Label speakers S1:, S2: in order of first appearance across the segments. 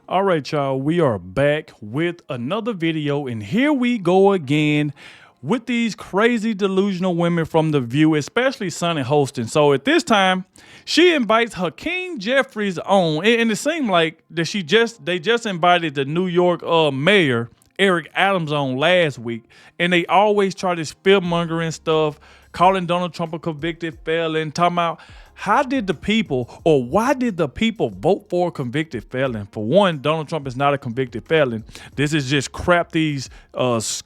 S1: All right, y'all, we are back with another video, and here we go again with these crazy delusional women from The View, especially Sunny Hostin. So at this time, she invites Hakeem Jeffries on, and it seemed like that they just invited the New York mayor, Eric Adams, on last week, and they always try this fear-mongering stuff, calling Donald Trump a convicted felon, talking about how did the people, or why did the people vote for a convicted felon? For one, Donald Trump is not a convicted felon. This is just crap these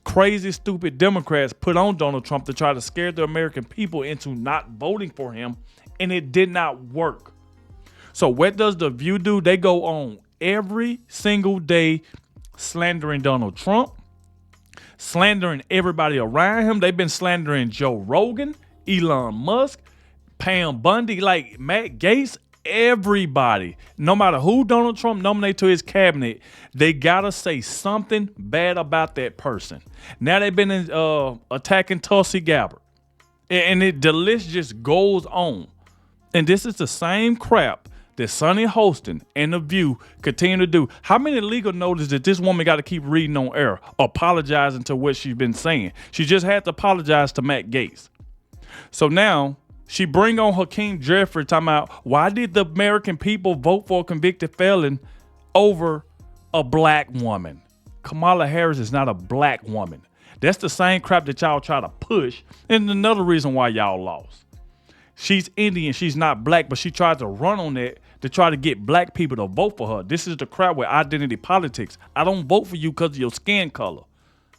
S1: crazy, stupid Democrats put on Donald Trump to try to scare the American people into not voting for him, and it did not work. So what does The View do? They go on every single day slandering Donald Trump, slandering everybody around him. They've been slandering Joe Rogan, Elon Musk, Pam Bundy, like Matt Gaetz, everybody. No matter who Donald Trump nominated to his cabinet, they gotta say something bad about that person. Now they've been attacking Tulsi Gabbard, and the list just goes on. And this is the same crap that Sunny Hostin and The View continue to do. How many legal notices that this woman got to keep reading on air, apologizing to what she's been saying? She just had to apologize to Matt Gaetz. So now she bring on Hakeem Jeffries talking about why did the American people vote for a convicted felon over a black woman? Kamala Harris is not a black woman. That's the same crap that y'all try to push. And another reason why y'all lost. She's Indian, she's not black, but she tried to run on that to try to get black people to vote for her. This is the crap with identity politics. I don't vote for you because of your skin color.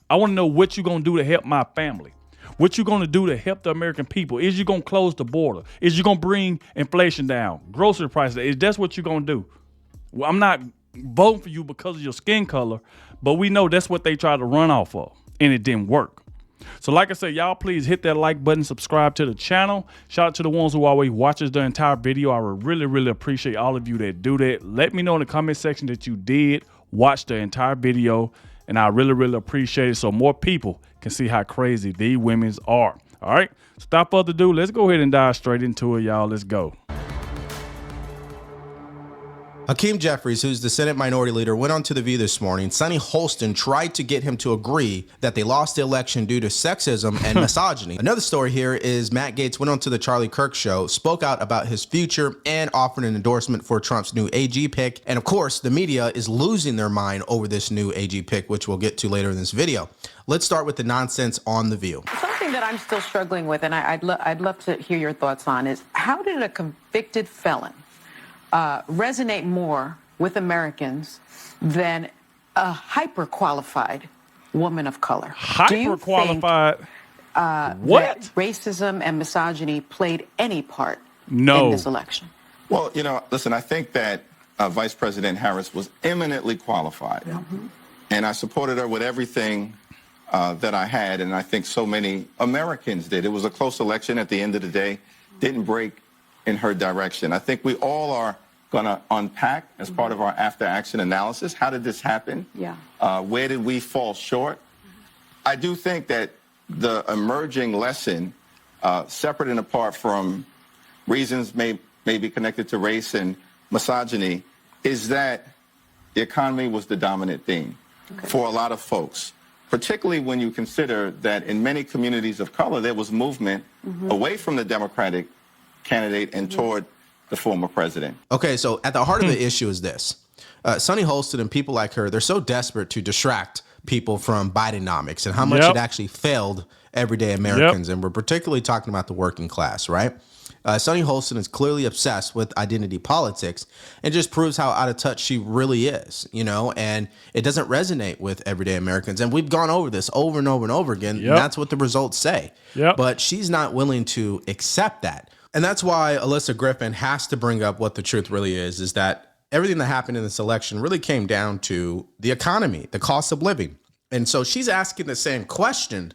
S1: I want to know what you're going to do to help my family. What you going to do to help the American people? Is you going to close the border? Is you going to bring inflation down? Grocery prices? Is that's what you going to do? Well, I'm not voting for you because of your skin color, but we know that's what they tried to run off of, and it didn't work. So like I said, y'all please hit that like button, subscribe to the channel. Shout out to the ones who always watches the entire video. I would really, really appreciate all of you that do that. Let me know in the comment section that you did watch the entire video, and I really, really appreciate it so more people can see how crazy these women are. All right, without further ado, let's go ahead and dive straight into it, y'all. Let's go.
S2: Hakeem Jeffries, who's the Senate Minority Leader, went on to The View this morning. Sunny Hostin tried to get him to agree that they lost the election due to sexism and misogyny. Another story here is Matt Gaetz went on to the Charlie Kirk show, spoke out about his future, and offered an endorsement for Trump's new AG pick. And of course, the media is losing their mind over this new AG pick, which we'll get to later in this video. Let's start with the nonsense on The View.
S3: Something that I'm still struggling with, and I'd love to hear your thoughts on, is how did a convicted felon resonate more with Americans than a hyper-qualified woman of color?
S1: Hyper-qualified?
S3: What? That racism and misogyny played any part in this election?
S4: Well, you know, listen, I think that Vice President Harris was eminently qualified.
S3: Mm-hmm.
S4: And I supported her with everything that I had, and I think so many Americans did. It was a close election at the end of the day. Didn't break in her direction. I think we all are going to unpack as part of our after-action analysis. How did this happen?
S3: Yeah.
S4: Where did we fall short? I do think that the emerging lesson, separate and apart from reasons may be connected to race and misogyny, is that the economy was the dominant theme for a lot of folks, particularly when you consider that in many communities of color, there was movement away from the Democratic candidate and toward the former president.
S2: Okay, so at the heart of the issue is this. Sunny Hostin and people like her, they're so desperate to distract people from Bidenomics and how much it actually failed everyday Americans. And we're particularly talking about the working class, right? Sunny Hostin is clearly obsessed with identity politics and just proves how out of touch she really is, you know, and it doesn't resonate with everyday Americans. And we've gone over this over and over and over again. And that's what the results say. But she's not willing to accept that. And that's why Alyssa Griffin has to bring up what the truth really is that everything that happened in this election really came down to the economy, the cost of living. And so she's asking the same question,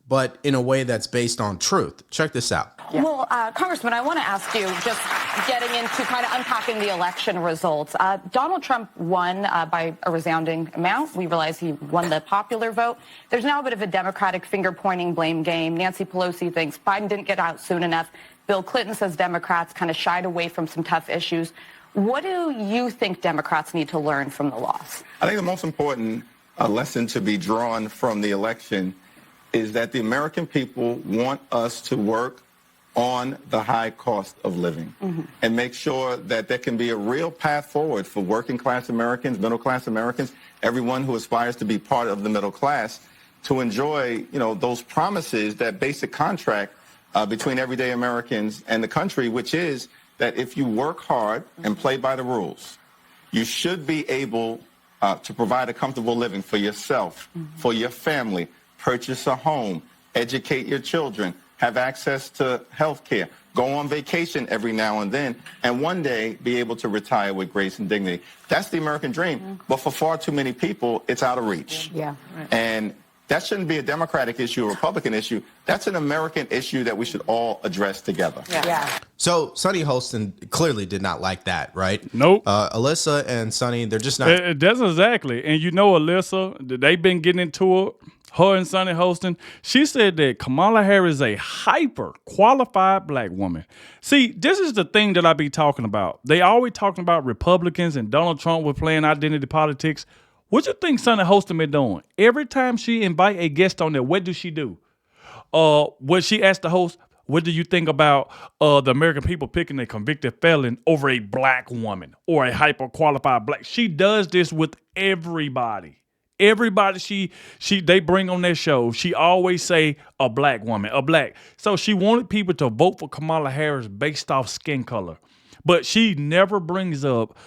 S2: but in a way that's based on truth. Check this out.
S5: Well, Congressman, I want to ask you, just getting into kind of unpacking the election results. Donald Trump won by a resounding amount. We realize he won the popular vote. There's now a bit of a Democratic finger-pointing blame game. Nancy Pelosi thinks Biden didn't get out soon enough. Bill Clinton says Democrats kind of shied away from some tough issues. What do you think Democrats need to learn from the loss?
S4: I think the most important lesson to be drawn from the election is that the American people want us to work on the high cost of living and make sure that there can be a real path forward for working class Americans, middle class Americans, everyone who aspires to be part of the middle class to enjoy, those promises, that basic contract between everyday Americans and the country, which is that if you work hard and play by the rules, you should be able to provide a comfortable living for yourself, for your family, purchase a home, educate your children, have access to health care, go on vacation every now and then, and one day be able to retire with grace and dignity. That's the American dream. But for far too many people, it's out of reach.
S3: Yeah. Right.
S4: And that shouldn't be a Democratic issue, a Republican issue. That's an American issue that we should all address together.
S3: Yeah.
S2: So Sonny Hostin clearly did not like that, right?
S1: Nope.
S2: Alyssa and Sonny, they're just not.
S1: That's exactly. And Alyssa, they've been getting into it. Her and Sonny Hostin, she said that Kamala Harris is a hyper-qualified black woman. See, this is the thing that I be talking about. They always talking about Republicans and Donald Trump was playing identity politics. What you think Sonny Hostin been doing? Every time she invite a guest on there, what do she do? When she asked the host, what do you think about the American people picking a convicted felon over a black woman or a hyper-qualified black? She does this with everybody. Everybody they bring on their show, she always say a black woman, a black. So she wanted people to vote for Kamala Harris based off skin color. But she never brings up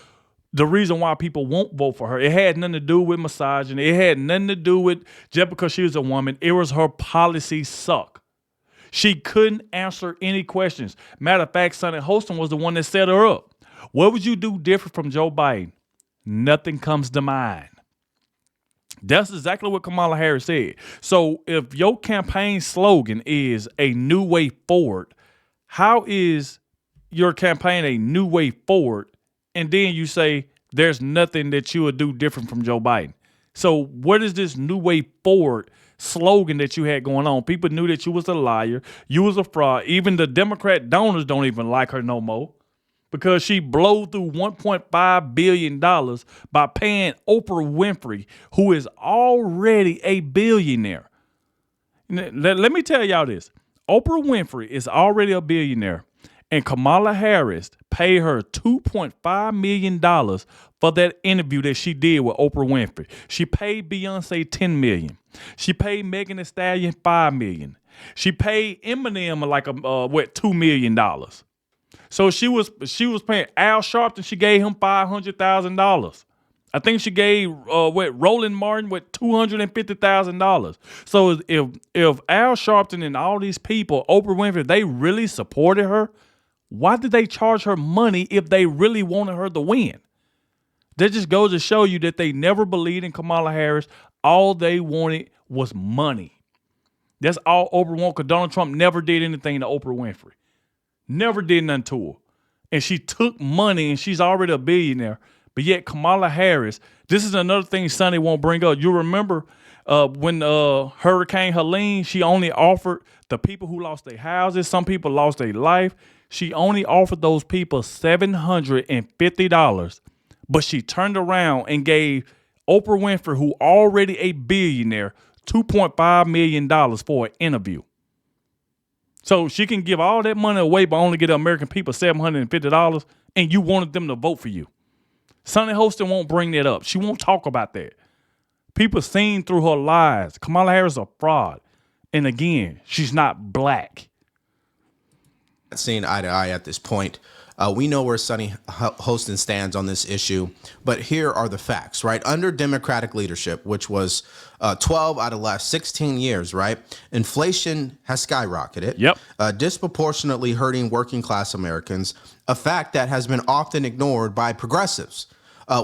S1: the reason why people won't vote for her. It had nothing to do with misogyny. It had nothing to do with just because she was a woman. It was her policy suck. She couldn't answer any questions. Matter of fact, Sonny Hostin was the one that set her up. What would you do different from Joe Biden? Nothing comes to mind. That's exactly what Kamala Harris said. So if your campaign slogan is a new way forward, how is your campaign a new way forward? And then you say there's nothing that you would do different from Joe Biden. So what is this new way forward slogan that you had going on? People knew that you was a liar. You was a fraud. Even the Democrat donors don't even like her no more, because she blew through $1.5 billion by paying Oprah Winfrey, who is already a billionaire. Let me tell y'all this. Oprah Winfrey is already a billionaire, and Kamala Harris paid her $2.5 million for that interview that she did with Oprah Winfrey. She paid Beyonce $10 million. She paid Megan Thee Stallion $5 million. She paid Eminem like $2 million. So she was paying Al Sharpton. She gave him $500,000. I think she gave Roland Martin $250,000. So if Al Sharpton and all these people, Oprah Winfrey, they really supported her, why did they charge her money if they really wanted her to win? That just goes to show you that they never believed in Kamala Harris. All they wanted was money. That's all Oprah wanted, because Donald Trump never did anything to Oprah Winfrey. Never did nothing to her. And she took money, and she's already a billionaire. But yet Kamala Harris, this is another thing Sonny won't bring up. You remember when Hurricane Helene, she only offered the people who lost their houses, some people lost their life. She only offered those people $750. But she turned around and gave Oprah Winfrey, who already a billionaire, $2.5 million for an interview. So she can give all that money away but only get the American people $750, and you wanted them to vote for you. Sonny Hostin won't bring that up. She won't talk about that. People seen through her lies. Kamala Harris is a fraud. And again, she's not black.
S2: Seeing eye to eye at this point. We know where Sonny Hostin stands on this issue, but here are the facts, right? Under Democratic leadership, which was 12 out of the last 16 years, right? Inflation has skyrocketed.
S1: Yep.
S2: Disproportionately hurting working class Americans, a fact that has been often ignored by progressives.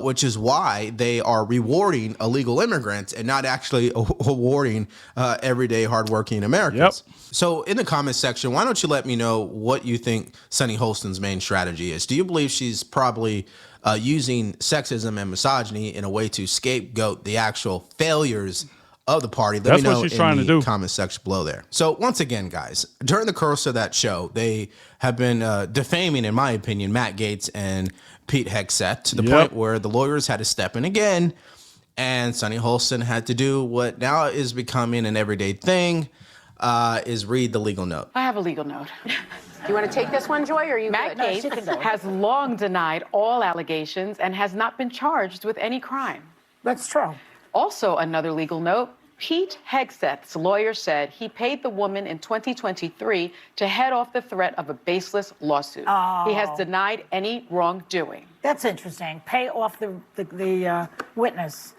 S2: Which is why they are rewarding illegal immigrants and not actually awarding everyday hardworking Americans.
S1: Yep.
S2: So in the comments section, why don't you let me know what you think Sonny Hostin's main strategy is? Do you believe she's probably using sexism and misogyny in a way to scapegoat the actual failures of the party. Let
S1: That's
S2: me
S1: what
S2: know
S1: she's
S2: in
S1: trying to
S2: the
S1: do.
S2: comment section below there. So once again, guys, during the course of that show, they have been defaming, in my opinion, Matt Gaetz and Pete Hegseth to the point where the lawyers had to step in again, and Sonny Hostin had to do what now is becoming an everyday thing, is read the legal note.
S3: I have a legal note.
S6: You want to take this one, Joy, or are you
S3: Matt
S6: good?
S3: Gaetz has long denied all allegations and has not been charged with any crime.
S6: That's true.
S3: Also, another legal note, Pete Hegseth's lawyer said he paid the woman in 2023 to head off the threat of a baseless lawsuit. He has denied any wrongdoing.
S6: That's interesting. Pay off the witness.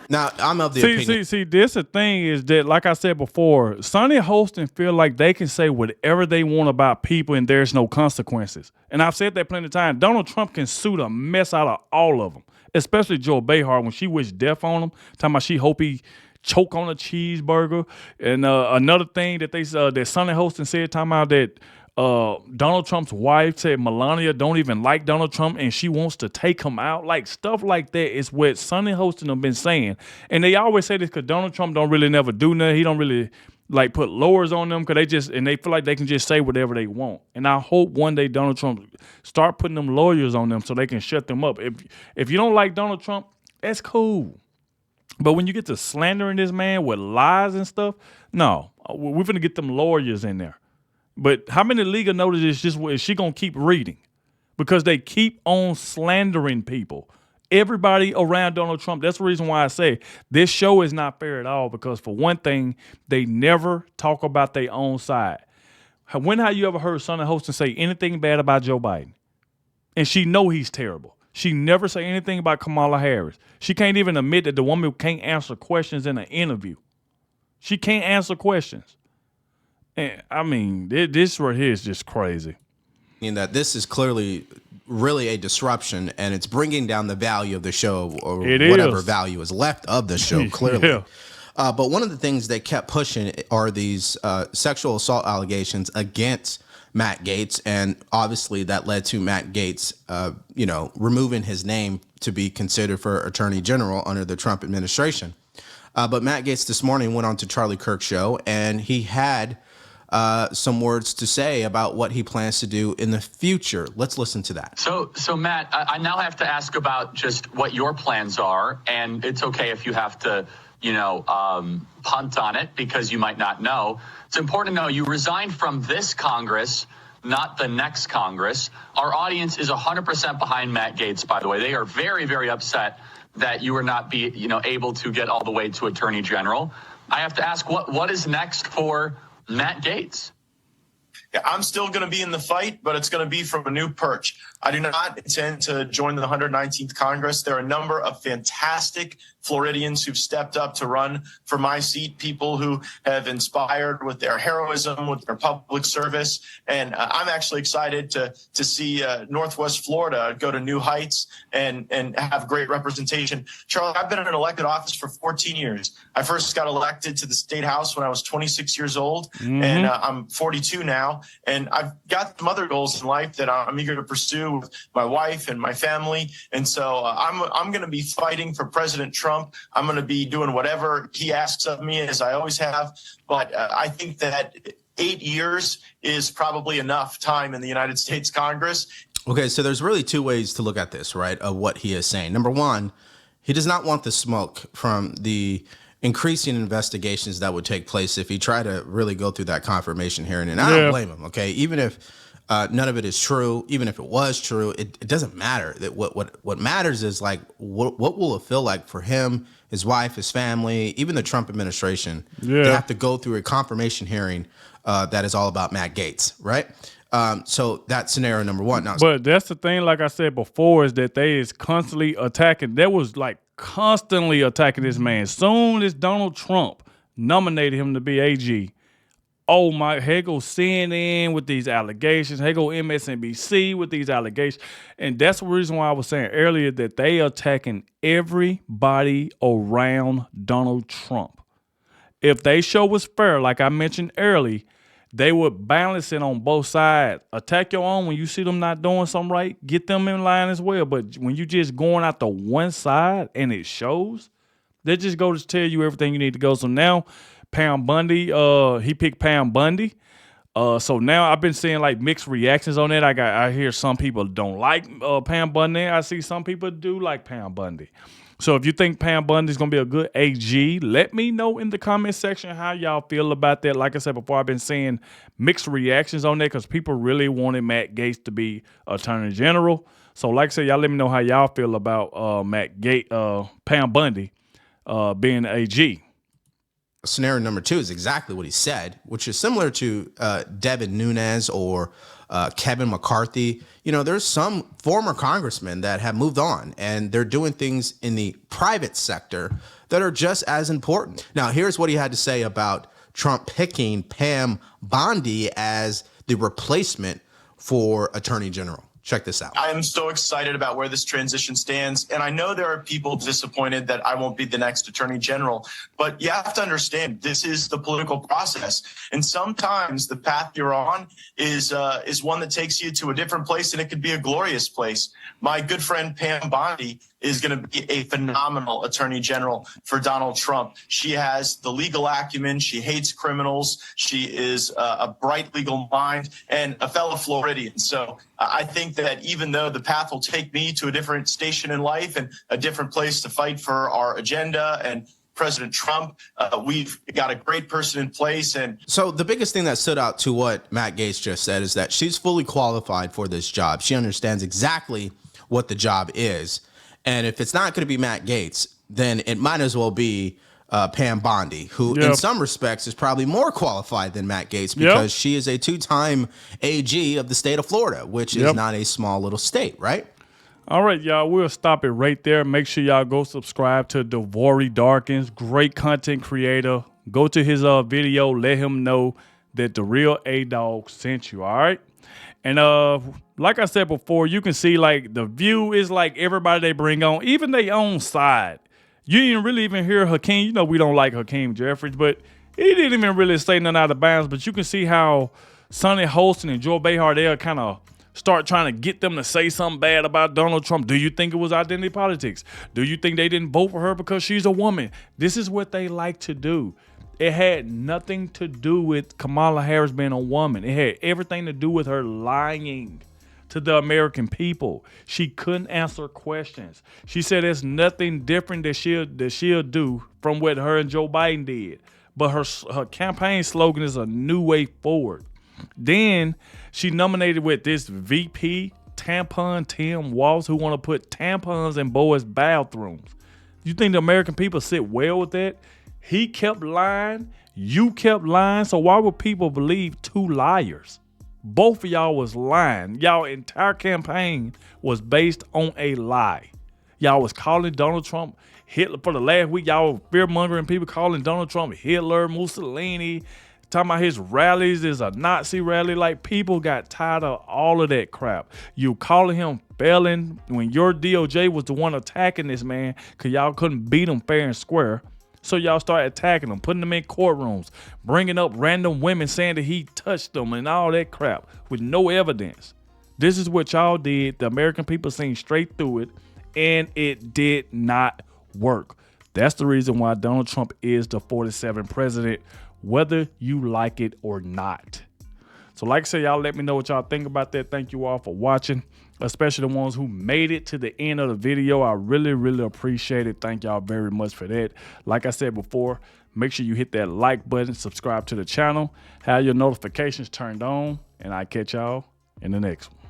S2: Now, I'm of the opinion.
S1: See, this the thing is that, like I said before, Sonny Hostin feel like they can say whatever they want about people and there's no consequences. And I've said that plenty of times. Donald Trump can sue the mess out of all of them, especially Joe Behar when she wished death on him, talking about she hope he choke on a cheeseburger. And another thing that that Sonny Hostin said, talking about that Donald Trump's wife said Melania don't even like Donald Trump and she wants to take him out. Like, stuff like that is what Sonny Hostin have been saying. And they always say this because Donald Trump don't really never do nothing. He don't really like put lowers on them because they feel like they can just say whatever they want. And I hope one day Donald Trump start putting them lawyers on them so they can shut them up. If you don't like Donald Trump, that's cool. But when you get to slandering this man with lies and stuff, no, we're going to get them lawyers in there. But how many legal notices is she going to keep reading? Because they keep on slandering people. Everybody around Donald Trump. That's the reason why I say this show is not fair at all. Because for one thing, they never talk about their own side. When have you ever heard Sonny Hostin say anything bad about Joe Biden? And she know he's terrible. She never say anything about Kamala Harris. She can't even admit that the woman can't answer questions in an interview. She can't answer questions. And I mean, this right here is just crazy.
S2: In that this is clearly really a disruption, and it's bringing down the value of the show, or whatever value is left of the show, clearly. But one of the things they kept pushing are these sexual assault allegations against Matt Gaetz, and obviously that led to Matt Gaetz, removing his name to be considered for Attorney General under the Trump administration. But Matt Gaetz this morning went on to Charlie Kirk's show, and he had some words to say about what he plans to do in the future. Let's listen to that.
S7: So Matt, I now have to ask about just what your plans are, and it's okay if you have to, punt on it because you might not know. It's important to know you resigned from this Congress, not the next Congress. Our audience is 100% behind Matt Gaetz, by the way. They are very, very upset that you are not able to get all the way to Attorney General. I have to ask, what is next for Matt Gaetz?
S8: Yeah, I'm still going to be in the fight, but it's going to be from a new perch. I do not intend to join the 119th Congress. There are a number of fantastic Floridians who've stepped up to run for my seat, people who have inspired with their heroism, with their public service. And I'm actually excited to see Northwest Florida go to new heights and have great representation. Charlie, I've been in an elected office for 14 years. I first got elected to the state house when I was 26 years old, and I'm 42 now. And I've got some other goals in life that I'm eager to pursue with my wife and my family. And so I'm going to be fighting for President Trump. I'm going to be doing whatever he asks of me, as I always have. But I think that 8 years is probably enough time in the United States Congress.
S2: Okay, so there's really two ways to look at this, right, of what he is saying. Number one, he does not want the smoke from the increasing investigations that would take place if he tried to really go through that confirmation hearing. And I don't blame him, okay? Even if none of it is true, even if it was true, it doesn't matter. That what matters is, like, what will it feel like for him, his wife, his family, even the Trump administration to have to go through a confirmation hearing that is all about Matt Gaetz, right? So that's scenario number one. Now,
S1: but that's the thing, like I said before, is that they is constantly attacking. There was like constantly attacking this man. Soon as Donald Trump nominated him to be AG, oh my, here go CNN with these allegations. Here go MSNBC with these allegations. And that's the reason why I was saying earlier that they attacking everybody around Donald Trump. If they show was fair, like I mentioned earlier, they would balance it on both sides. Attack your own when you see them not doing something right. Get them in line as well. But when you just going out the one side and it shows, They just go to tell you everything you need to go. So now Pam Bundy, he picked Pam Bundy. So now I've been seeing like mixed reactions on it. I hear some people don't like Pam Bundy. I see some people do like Pam Bundy. So if you think Pam Bundy is going to be a good AG, let me know in the comment section how y'all feel about that. Like I said before, I've been seeing mixed reactions on that because people really wanted Matt Gaetz to be Attorney General. So like I said, y'all let me know how y'all feel about Pam Bundy being AG.
S2: Scenario number 2 is exactly what he said, which is similar to Devin Nunes or Kevin McCarthy. You know, there's some former congressmen that have moved on and they're doing things in the private sector that are just as important. Now, here's what he had to say about Trump picking Pam Bondi as the replacement for Attorney General. Check this out.
S8: I am so excited about where this transition stands. And I know there are people disappointed that I won't be the next Attorney General. But you have to understand, this is the political process. And sometimes the path you're on is one that takes you to a different place, and it could be a glorious place. My good friend Pam Bondi is going to be a phenomenal Attorney General for Donald Trump. She has the legal acumen. She hates criminals. She is a bright legal mind and a fellow Floridian. So I think that even though the path will take me to a different station in life and a different place to fight for our agenda and President Trump, we've got a great person in place. And
S2: so the biggest thing that stood out to what Matt Gaetz just said is that she's fully qualified for this job. She understands exactly what the job is. And if it's not going to be Matt Gaetz, then it might as well be Pam Bondi, who in some respects is probably more qualified than Matt Gaetz because she is a 2-time AG of the state of Florida, which is not a small little state, right?
S1: All right, y'all, we'll stop it right there. Make sure y'all go subscribe to Devori Darkins, great content creator. Go to his video, let him know that the real Adogg sent you, all right? And like I said before, you can see like the view is like everybody they bring on, even their own side. You didn't really even hear Hakeem. You know we don't like Hakeem Jeffries, but he didn't even really say nothing out of bounds. But you can see how Sonny Hostin and Joe Behar, they'll kind of start trying to get them to say something bad about Donald Trump. Do you think it was identity politics? Do you think they didn't vote for her because she's a woman? This is what they like to do. It had nothing to do with Kamala Harris being a woman. It had everything to do with her lying to the American people. She couldn't answer questions. She said there's nothing different that she'll do from what her and Joe Biden did. But her campaign slogan is a new way forward. Then she nominated with this VP, Tampon Tim Walz, who want to put tampons in boys' bathrooms. You think the American people sit well with that? He kept lying. You kept lying. So why would people believe 2 liars? Both of y'all was lying. Y'all entire campaign was based on a lie. Y'all was calling Donald Trump Hitler for the last week. Y'all were fear-mongering people, calling Donald Trump Hitler, Mussolini, talking about his rallies is a Nazi rally. Like, people got tired of all of that crap. You calling him felon when your DOJ was the one attacking this man because y'all couldn't beat him fair and square. So y'all started attacking them, putting them in courtrooms, bringing up random women saying that he touched them and all that crap with no evidence. This is what y'all did. The American people seen straight through it, and it did not work. That's the reason why Donald Trump is the 47th president, whether you like it or not. So like I said, y'all let me know what y'all think about that. Thank you all for watching, especially the ones who made it to the end of the video. I really, really appreciate it. Thank y'all very much for that. Like I said before, make sure you hit that like button, subscribe to the channel, have your notifications turned on, and I'll catch y'all in the next one.